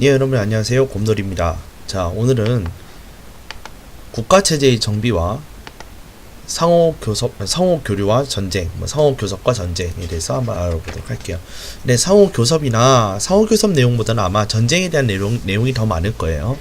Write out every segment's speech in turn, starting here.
예, 여러분 안녕하세요. 곰돌입니다. 자, 오늘은 국가체제의 정비와 상호교류와 전쟁, 상호교섭과 전쟁에 대해서 한번 알아보도록 할게요. 네, 상호교섭이나 상호교섭 내용보다는 아마 전쟁에 대한 내용이 더 많을 거예요.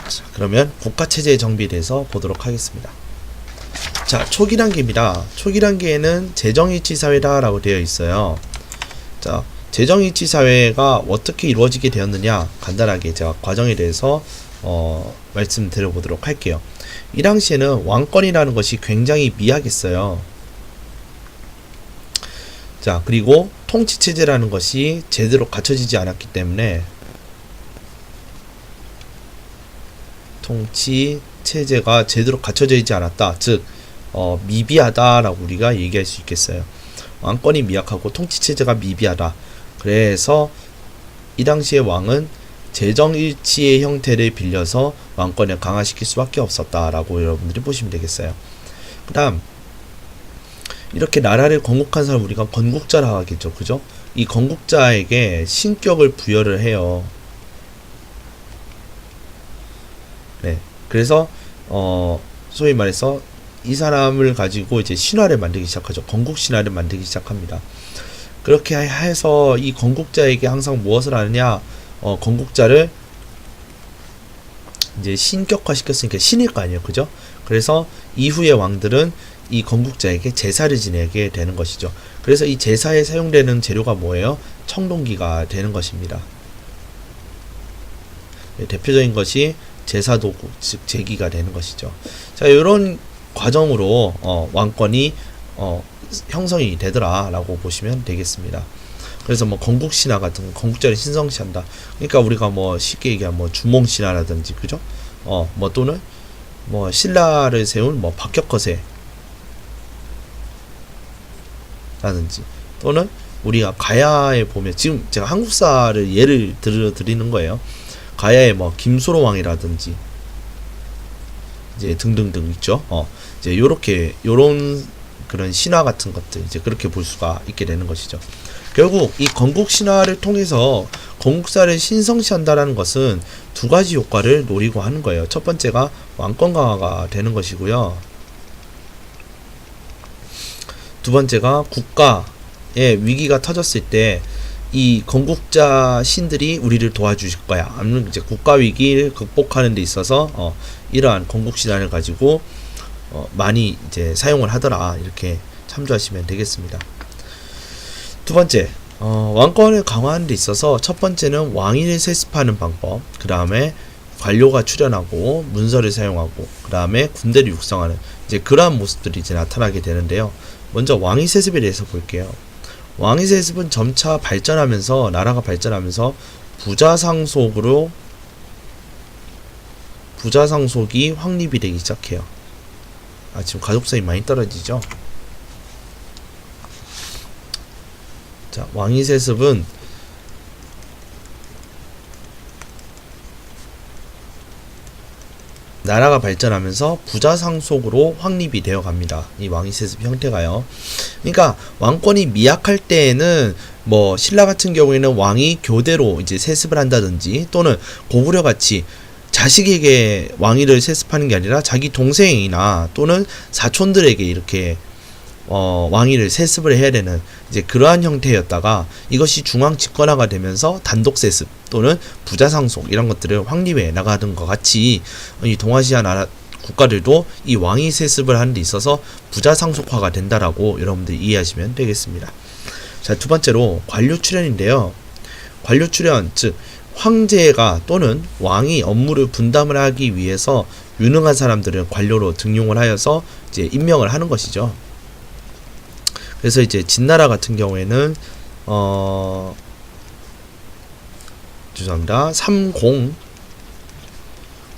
자, 그러면 국가체제의 정비에 대해서 보도록 하겠습니다. 자, 초기 단계입니다. 초기 단계에는 재정일치사회다라고 되어 있어요. 자, 재정일치사회가 어떻게 이루어지게 되었느냐, 간단하게 제가 과정에 대해서 말씀드려보도록 할게요. 이 당시에는 왕권이라는 것이 굉장히 미약했어요. 자, 그리고 통치체제라는 것이 제대로 갖춰지지 않았기 때문에 통치체제가 제대로 갖춰져 있지 않았다. 즉, 미비하다라고 우리가 얘기할 수 있겠어요. 왕권이 미약하고 통치체제가 미비하다. 그래서 이 당시의 왕은 재정일치의 형태를 빌려서 왕권을 강화시킬 수밖에 없었다라고 여러분들이 보시면 되겠어요. 그 다음, 이렇게 나라를 건국한 사람 우리가 건국자라 하겠죠. 그죠? 이 건국자에게 신격을 부여를 해요. 네. 그래서 소위 말해서 이 사람을 가지고 이제 신화를 만들기 시작하죠. 건국 신화를 만들기 시작합니다. 그렇게 해서 이 건국자에게 항상 무엇을 하느냐, 건국자를 이제 신격화 시켰으니까 신일 거 아니에요. 그죠? 그래서 이후의 왕들은 이 건국자에게 제사를 지내게 되는 것이죠. 그래서 이 제사에 사용되는 재료가 뭐예요? 청동기가 되는 것입니다. 대표적인 것이 제사도구, 즉 제기가 되는 것이죠. 자, 이런 과정으로 왕권이 형성이 되더라 라고 보시면 되겠습니다. 그래서 뭐 건국신화 같은 건국자를 신성시한다. 그러니까 우리가 뭐 쉽게 얘기하면 뭐 주몽신화라든지, 그죠? 뭐 또는 뭐 신라를 세운 뭐 박혁거세 라든지, 또는 우리가 가야에 보면 지금 제가 한국사를 예를 들어 드리는 거예요. 가야에 뭐 김소로 왕이라든지 이제 등등등 있죠. 이제 요런 그런 신화 같은 것들, 이제 그렇게 볼 수가 있게 되는 것이죠. 결국 이 건국 신화를 통해서 건국사를 신성시한다라는 것은 두 가지 효과를 노리고 하는 거예요. 첫 번째가 왕권 강화가 되는 것이고요. 두 번째가 국가의 위기가 터졌을 때 이 건국자 신들이 우리를 도와주실 거야. 아니면 이제 국가 위기를 극복하는 데 있어서 이러한 건국 신화를 가지고 많이 이제 사용을 하더라. 이렇게 참조하시면 되겠습니다. 두 번째, 왕권을 강화하는 데 있어서 첫 번째는 왕위를 세습하는 방법, 그 다음에 관료가 출연하고 문서를 사용하고, 그 다음에 군대를 육성하는 이제 그러한 모습들이 이제 나타나게 되는데요. 먼저 왕위 세습에 대해서 볼게요. 왕위 세습은 점차 발전하면서, 나라가 발전하면서 부자상속이 확립이 되기 시작해요. 지금 가족성이 많이 떨어지죠. 자, 왕위 세습은 나라가 발전하면서 부자상속으로 확립이 되어 갑니다. 이 왕위 세습 형태가요. 그러니까 왕권이 미약할 때에는 뭐 신라 같은 경우에는 왕이 교대로 이제 세습을 한다든지, 또는 고구려 같이 자식에게 왕위를 세습하는 게 아니라 자기 동생이나 또는 사촌들에게 이렇게 왕위를 세습을 해야 되는 이제 그러한 형태였다가, 이것이 중앙 집권화가 되면서 단독 세습 또는 부자 상속 이런 것들을 확립해 나가던 것 같이, 이 동아시아 나라 국가들도 이 왕위 세습을 하는 데 있어서 부자 상속화가 된다라고 여러분들이 이해하시면 되겠습니다. 자, 두 번째로 관료 출연인데요. 관료 출연, 즉 황제가 또는 왕이 업무를 분담을 하기 위해서 유능한 사람들을 관료로 등용을 하여서 이제 임명을 하는 것이죠. 그래서 이제 진나라 같은 경우에는 죄송합니다. 삼공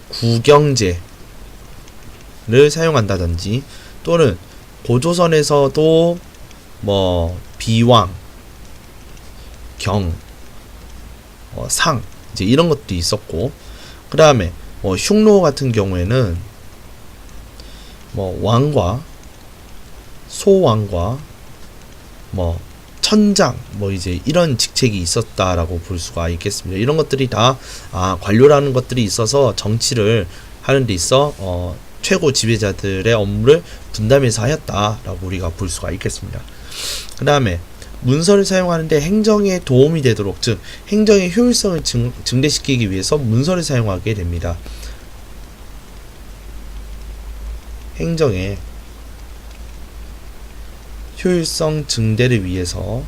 구경제를 사용한다든지, 또는 고조선에서도 뭐 비왕, 경, 상 이제 이런 것도 있었고, 그 다음에 뭐 흉노 같은 경우에는 뭐 왕과 소왕과 뭐 천장 뭐 이제 이런 직책이 있었다라고 볼 수가 있겠습니다. 이런 것들이 다 관료라는 것들이 있어서 정치를 하는 데 있어 최고 지배자들의 업무를 분담해서 하였다라고 우리가 볼 수가 있겠습니다. 그 다음에 문서를 사용하는데 행정에 도움이 되도록, 즉 행정의 효율성을 증대시키기 위해서 문서를 사용하게 됩니다. 행정의 효율성 증대를 위해서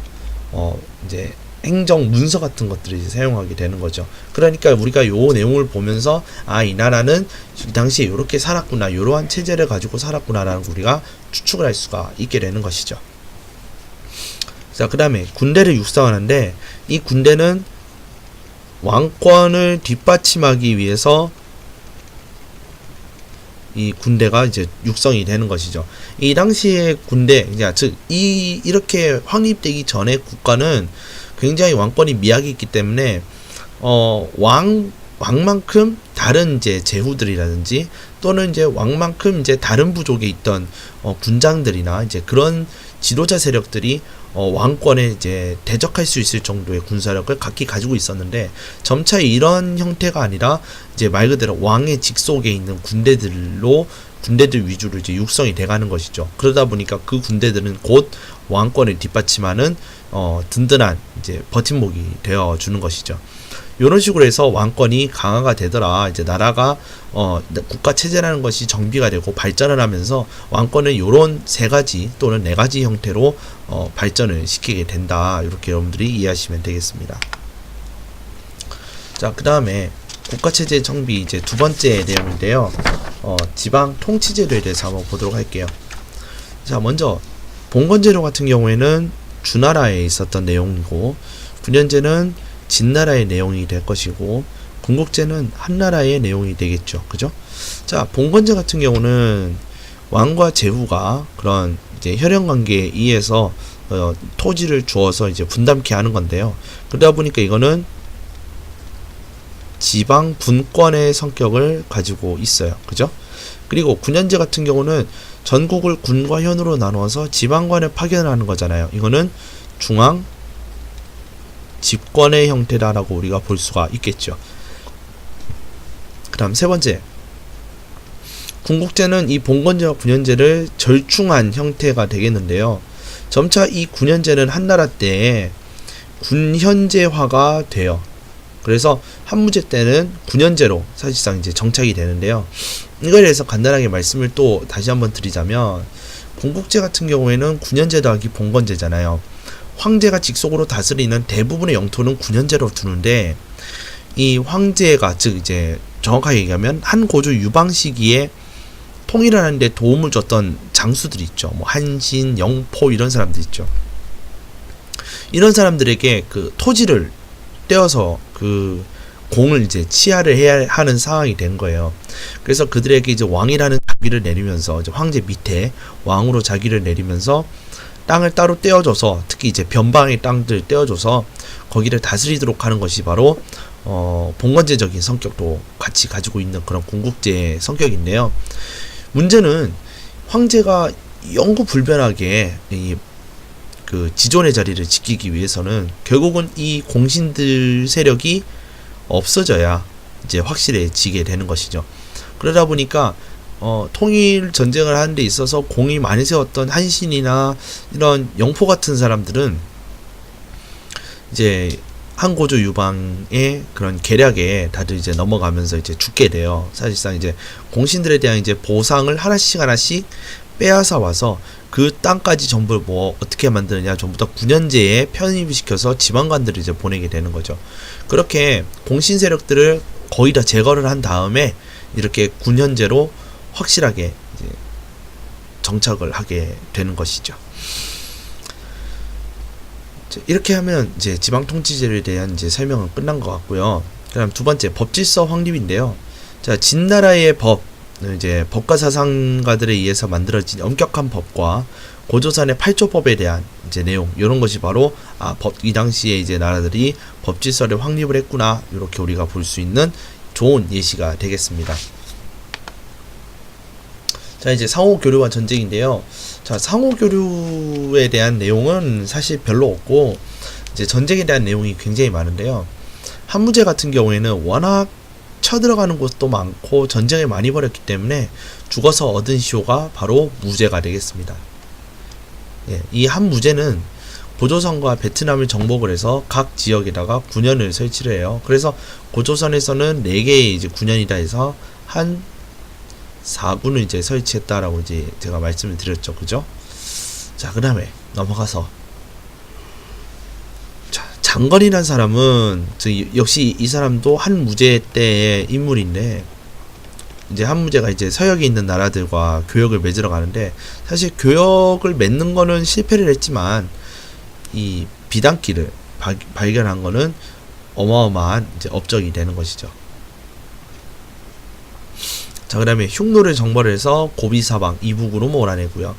이제 행정 문서 같은 것들을 이제 사용하게 되는 거죠. 그러니까 우리가 요 내용을 보면서 이 나라는 이 당시에 이렇게 살았구나, 이러한 체제를 가지고 살았구나라는 우리가 추측을 할 수가 있게 되는 것이죠. 자, 그 다음에 군대를 육성하는데, 이 군대는 왕권을 뒷받침하기 위해서 이 군대가 이제 육성이 되는 것이죠. 이 당시의 군대, 즉 이렇게 확립되기 전에 국가는 굉장히 왕권이 미약이 있기 때문에 왕만큼 다른 이제 제후들이라든지 또는 이제 왕만큼 이제 다른 부족에 있던 군장들이나 이제 그런 지도자 세력들이 왕권에 이제 대적할 수 있을 정도의 군사력을 각기 가지고 있었는데, 점차 이런 형태가 아니라 이제 말 그대로 왕의 직속에 있는 군대들 위주로 이제 육성이 돼가는 것이죠. 그러다 보니까 그 군대들은 곧 왕권을 뒷받침하는 든든한 이제 버팀목이 되어 주는 것이죠. 이런 식으로 해서 왕권이 강화가 되더라. 이제 나라가 국가 체제라는 것이 정비가 되고 발전을 하면서 왕권은 요런 3가지 또는 4가지 형태로 발전을 시키게 된다. 이렇게 여러분들이 이해하시면 되겠습니다. 자, 그 다음에 국가 체제 정비 이제 두 번째 내용인데요. 지방 통치제도에 대해서 한번 보도록 할게요. 자, 먼저 봉건제도 같은 경우에는 주나라에 있었던 내용이고, 군현제는 진나라의 내용이 될 것이고, 군국제는 한나라의 내용이 되겠죠. 그죠? 자, 봉건제 같은 경우는 왕과 제후가 그런 이제 혈연 관계에 의해서 토지를 주어서 이제 분담케 하는 건데요. 그러다 보니까 이거는 지방 분권의 성격을 가지고 있어요. 그죠? 그리고 군현제 같은 경우는 전국을 군과 현으로 나누어서 지방관을 파견하는 거잖아요. 이거는 중앙 집권의 형태다라고 우리가 볼 수가 있겠죠. 그 다음 세 번째, 군국제는 이 봉건제와 군현제를 절충한 형태가 되겠는데요. 점차 이 군현제는 한나라 때에 군현제화가 돼요. 그래서 한무제 때는 군현제로 사실상 이제 정착이 되는데요. 이거에 대해서 간단하게 말씀을 또 다시 한번 드리자면, 군국제 같은 경우에는 군현제 더하기 봉건제잖아요. 황제가 직속으로 다스리는 대부분의 영토는 군현제로 두는데, 이 황제가, 즉 이제 정확하게 얘기하면 한 고조 유방 시기에 통일을 하는데 도움을 줬던 장수들이 있죠. 뭐 한신, 영포 이런 사람들 있죠. 이런 사람들에게 그 토지를 떼어서 그 공을 이제 치하를 해야 하는 상황이 된 거예요. 그래서 그들에게 이제 왕이라는 자기를 내리면서, 이제 황제 밑에 왕으로 자기를 내리면서 땅을 따로 떼어줘서, 특히 이제 변방의 땅들 떼어줘서 거기를 다스리도록 하는 것이 바로 봉건제적인 성격도 같이 가지고 있는 그런 군국제의 성격인데요. 문제는 황제가 영구 불변하게 그 지존의 자리를 지키기 위해서는 결국은 이 공신들 세력이 없어져야 이제 확실해지게 되는 것이죠. 그러다 보니까 통일 전쟁을 하는 데 있어서 공이 많이 세웠던 한신이나 이런 영포 같은 사람들은 이제 한고조 유방의 그런 계략에 다들 이제 넘어가면서 이제 죽게 돼요. 사실상 이제 공신들에 대한 이제 보상을 하나씩 빼앗아 와서 그 땅까지 전부 뭐 어떻게 만드느냐, 전부 다 군현제에 편입을 시켜서 지방관들을 이제 보내게 되는 거죠. 그렇게 공신 세력들을 거의 다 제거를 한 다음에 이렇게 군현제로 확실하게 이제 정착을 하게 되는 것이죠. 이렇게 하면 이제 지방 통치제에 대한 이제 설명은 끝난 것 같고요. 그다음 두 번째, 법질서 확립인데요. 자, 진나라의 법, 이제 법가사상가들에 의해서 만들어진 엄격한 법과 고조선의 8조법에 대한 이제 내용, 이런 것이 바로 이 당시에 이제 나라들이 법질서를 확립을 했구나, 이렇게 우리가 볼 수 있는 좋은 예시가 되겠습니다. 자, 이제 상호교류와 전쟁인데요. 자, 상호교류에 대한 내용은 사실 별로 없고, 이제 전쟁에 대한 내용이 굉장히 많은데요. 한무제 같은 경우에는 워낙 쳐들어가는 곳도 많고 전쟁을 많이 벌였기 때문에 죽어서 얻은 시효가 바로 무제가 되겠습니다. 예, 이 한무제는 고조선과 베트남을 정복을 해서 각 지역에다가 군현을 설치를 해요. 그래서 고조선에서는 4개의 이제 군현이다 해서 한 4군을 이제 설치했다라고 이제 제가 말씀을 드렸죠. 그죠? 자, 그 다음에 넘어가서, 자, 장건이라는 사람은 역시 이 사람도 한무제 때의 인물인데, 이제 한무제가 이제 서역에 있는 나라들과 교역을 맺으러 가는데, 사실 교역을 맺는 거는 실패를 했지만 이 비단길을 발견한 거는 어마어마한 이제 업적이 되는 것이죠. 자, 그 다음에 흉노를 정벌을 해서 고비사방 이북으로 몰아내고요.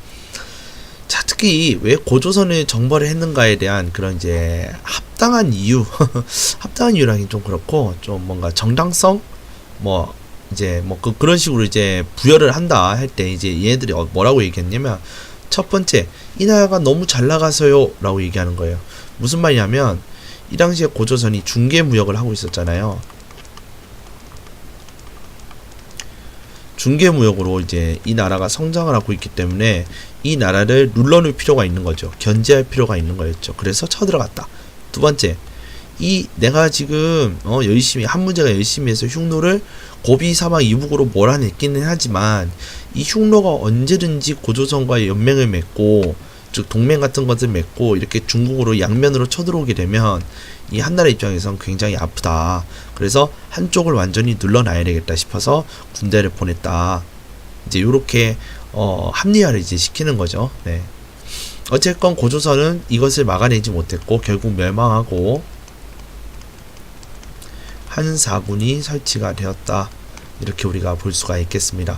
자, 특히 왜 고조선을 정벌을 했는가에 대한 그런 이제 합당한 이유 합당한 이유라긴 좀 그렇고, 좀 뭔가 정당성, 뭐 이제 뭐 그런 식으로 이제 부여를 한다 할 때 이제 얘네들이 뭐라고 얘기했냐면, 첫 번째, 이 나라가 너무 잘 나가서요 라고 얘기하는 거예요. 무슨 말이냐면, 이 당시에 고조선이 중개무역을 하고 있었잖아요. 중개무역으로 이제 이 나라가 성장을 하고 있기 때문에 이 나라를 눌러놓을 필요가 있는 거죠. 견제할 필요가 있는 거였죠. 그래서 쳐들어갔다. 두 번째, 이 내가 지금 열심히 한무제가 열심히 해서 흉노를 고비 사막 이북으로 몰아냈기는 하지만, 이 흉노가 언제든지 고조선과의 연맹을 맺고, 즉 동맹 같은 것을 맺고 이렇게 중국으로 양면으로 쳐들어오게 되면 이 한나라 입장에선 굉장히 아프다. 그래서 한쪽을 완전히 눌러놔야 되겠다 싶어서 군대를 보냈다. 이제 요렇게 합리화를 이제 시키는 거죠. 네. 어쨌건 고조선은 이것을 막아내지 못했고 결국 멸망하고 한사군이 설치가 되었다. 이렇게 우리가 볼 수가 있겠습니다.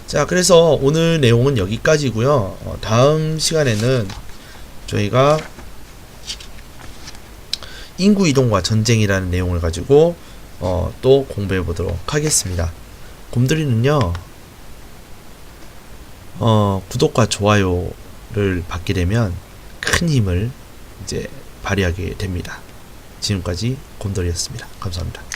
자, 그래서 오늘 내용은 여기까지고요. 다음 시간에는 저희가 인구 이동과 전쟁이라는 내용을 가지고 또 공부해 보도록 하겠습니다. 곰돌이는요, 구독과 좋아요를 받게 되면 큰 힘을 이제 발휘하게 됩니다. 지금까지 곰돌이였습니다. 감사합니다.